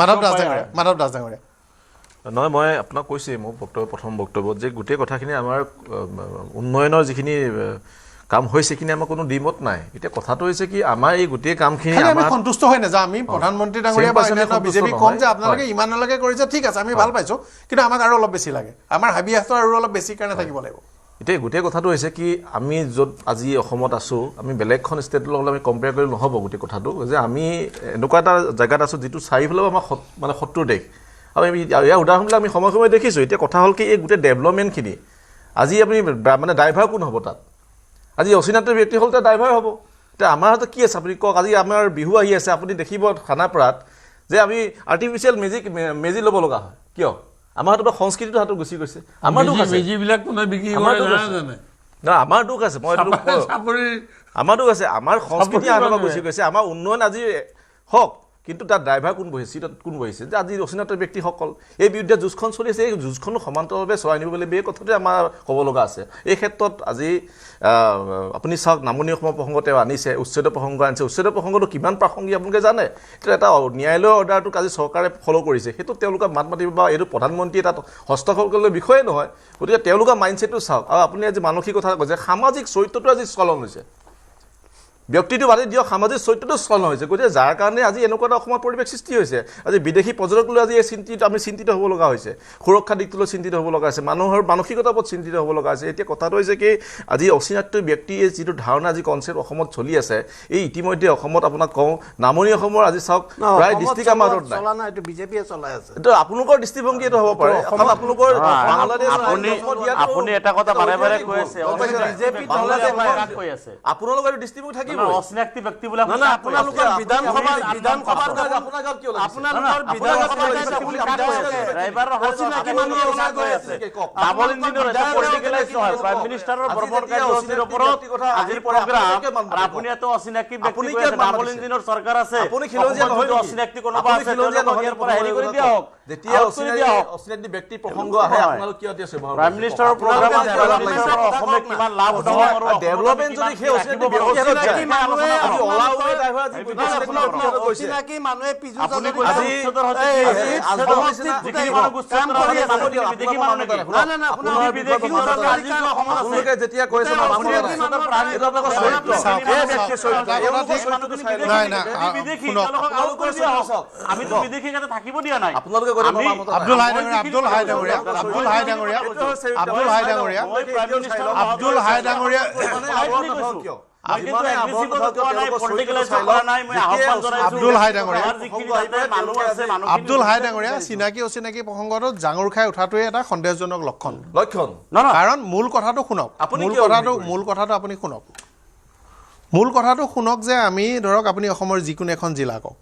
মাধৱ দাস ডাঙৰীয়া নহয় মই আপোনাক কৈছোঁ মোৰ প্ৰথম বক্তব্যত যে গোটেই কথাখিনি আমাৰ উন্নয়নৰ যিখিনি কাম হৈছে সেইখিনি আমাৰ কোনো দ্বিমত নাই এতিয়া কথাটো হৈছে কি আমাৰ এই গোটেই কামখিনি আমি সন্তুষ্ট হৈ নাযাওঁ আমি প্ৰধানমন্ত্ৰী ডাঙৰীয়া বা অন্যান্য বিজেপি কম যে আপোনালোকে ইমানলৈকে কৰিছে ঠিক আছে আমি ভাল পাইছোঁ কিন্তু আমাক আৰু অলপ বেছি লাগে আমাৰ হাবিয়াসটো আৰু অলপ বেছি কাৰণে থাকিব লাগিব এতিয়া গোটেই কথাটো হৈছে কি আমি য'ত আজি অসমত আছোঁ আমি বেলেগখন ষ্টেটৰ লগত আমি কম্পেয়াৰ কৰি নহ'ব গোটেই কথাটো যে আমি এনেকুৱা এটা জেগাত আছোঁ যিটো চাৰিওফালেও আমাৰ মানে শত্ৰু দেশ আৰু আমি ইয়াৰ উদাহৰণবিলাক আমি সময়ে সময়ে দেখিছোঁ এতিয়া কথা হ'ল কি এই গোটেই ডেভেলপমেণ্টখিনি আজি আপুনি মানে ড্ৰাইভাৰ কোন হ'ব তাত আজি অচিনাক্ত ব্যক্তি হ'ল তাৰ ড্ৰাইভাৰ হ'ব এতিয়া আমাৰ হাতত কি আছে আপুনি কওক আজি আমাৰ বিহু আহি আছে আপুনি দেখিব খানাপাৰাত যে আমি আৰ্টিফিচিয়েল মেজি ল'ব লগা হয় কিয় আমাৰ হাতত সংস্কৃতিটো হাতত গুচি গৈছে আমাৰ দুখ আছে আমাৰ দুখ আছে মই আমাৰ দুখ আছে আমাৰ সংস্কৃতি হাতত গুচি গৈছে আমাৰ উন্নয়ন আজি হওক কিন্তু তাত ড্ৰাইভাৰ কোন বহিছে চিটত কোন বহিছে যে আজি অচিনাক্ত ব্যক্তিসকল এই বিৰুদ্ধে যুঁজখন চলি আছে এই যুঁজখনো সমান্তৰালভাৱে চলাই নিব লাগিব এই কথাটোৱে আমাৰ ক'ব লগা আছে এই ক্ষেত্ৰত আজি আপুনি চাওক নামনি অসমৰ প্ৰসংগ তেওঁ আনিছে উচ্ছেদ প্ৰসংগ আনিছে উচ্ছেদ প্ৰসংগটো কিমান প্ৰাসংগিক আপোনালোকে জানে কিন্তু এটা ন্যায়ালয়ৰ অৰ্ডাৰটোক আজি চৰকাৰে ফ'ল' কৰিছে সেইটো তেওঁলোকে মাত মাতিব বা এইটো প্ৰধানমন্ত্ৰীয়ে তাত হস্তক্ষেপ কৰিবলৈ বিষয়ে নহয় গতিকে তেওঁলোকৰ মাইণ্ডছেটটো চাওক আৰু আপুনি আজি মানসিকতা কৈছে সামাজিক চৰিত্ৰটো আজি স্খলন হৈছে ব্যক্তিটো বাদে দিয়ক সামাজিক চৰিত্ৰটো স্খলন হৈছে গতিকে যাৰ কাৰণে আজি এনেকুৱা এটা অসমৰ পৰিৱেশ সৃষ্টি হৈছে আজি বিদেশী পৰ্যটক লৈ আজি এই আমি চিন্তিত হ'ব লগা হৈছে সুৰক্ষা দিশটোলৈ চিন্তিত হ'ব লগা হৈছে মানুহৰ মানসিকতাৰ ওপৰত চিন্তিত হ'ব লগা হৈছে এতিয়া কথাটো হৈছে কি আজি অচিনাক্ত ব্যক্তিয়ে যিটো ধাৰণা আজি কনচেপ্ট অসমত চলি আছে এই ইতিমধ্যে অসমত আপোনাক কওঁ নামনি অসমৰ আজি চাওক প্ৰায় ডিষ্ট্ৰিক্ট আমাৰ হাতত নাই এইটো বিজেপিয়ে চলাই আছে এইটো আপোনালোকৰ দৃষ্টিভংগী এইটো হ'ব পাৰে আপোনালোকৰ আপুনি এটা কথা বাৰে বাৰে কৈ আছে আপোনালোকৰ দৃষ্টিভংগী থাকিব অচিনাক্তি ব্যক্তি বোলা আপোনালোকৰ বিধানসভাৰ ডাবল ইঞ্জিনৰ এটা পলিটিকেলাইজ নহয় প্ৰাইম মিনিষ্টাৰৰ বৰ্বৰ কাৰ্যসূচীৰ ওপৰত আজিৰ প্ৰগ্ৰাম আপুনি এত অচিনাক্তি ব্যক্তি কৈ আছে ডাবল ইঞ্জিনৰ চৰকাৰ আছে আপুনি খিলঞ্জীয়া নহয় অচিনাক্তি কোনোবা আছে ইয়াৰ পৰা হেৰি কৰি দিয়া হোক যেতিয়া অচিনাক্তি ব্যক্তি প্ৰসংগ আহে আপোনালোক কিয় দিয়ে প্ৰাইম মিনিষ্টাৰৰ প্ৰগ্ৰাম অসমে কিমান লাভ উঠাব আৰু ডেভেলপমেণ্ট যদি সেই অচিনাক্তি ব্যক্তি অচিনাকি মানুহে পিছু আপুনি কৈছে উচ্চতৰ হতে যিখিনি মানুহ গুচ্ছাম বিদেশী মানুহ নেকি আপোনাৰ বিদেশী আপোনালোকে যেতিয়া কৈছে আমিতো বিদেশী যাতে থাকিব দিয়া নাই আপোনালোকে আব্দুল হাই ডাঙৰীয়া আব্দুল হাই ডাঙৰীয়া চিনাকি অচিনাকি প্ৰসংগত জাঙুৰ খাই উঠাটোৱে এটা সন্দেহজনক লক্ষণ কাৰণ মূল কথাটো শুনক মূল কথাটো শুনক যে আমি ধৰক আপুনি অসমৰ যিকোনো এখন জিলা কওক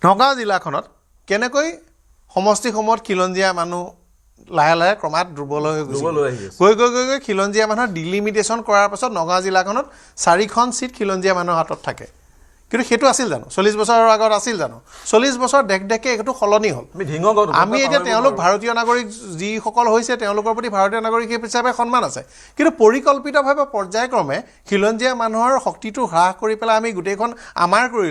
নগাঁও জিলাখনত কেনেকৈ সমষ্টিসমূহত খিলঞ্জীয়া মানুহ লাহে লাহে ক্ৰমাৎ দুৰ্বল হৈ গৈ খিলঞ্জীয়া মানুহৰ ডিলিমিটেশ্যন কৰাৰ পাছত নগাঁও জিলাখনত 4খন চিট খিলঞ্জীয়া মানুহৰ হাতত থাকে কিন্তু সেইটো আছিল জানো 40 বছৰৰ আগত আছিল জানো 40 বছৰ দেখে এইটো সলনি হ'ল আমি এতিয়া তেওঁলোক ভাৰতীয় নাগৰিক যিসকল হৈছে তেওঁলোকৰ প্ৰতি ভাৰতীয় নাগৰিক হিচাপে সন্মান আছে কিন্তু পৰিকল্পিতভাৱে পৰ্যায়ক্ৰমে খিলঞ্জীয়া মানুহৰ শক্তিটো হ্ৰাস কৰি পেলাই আমি গোটেইখন আমাৰ কৰি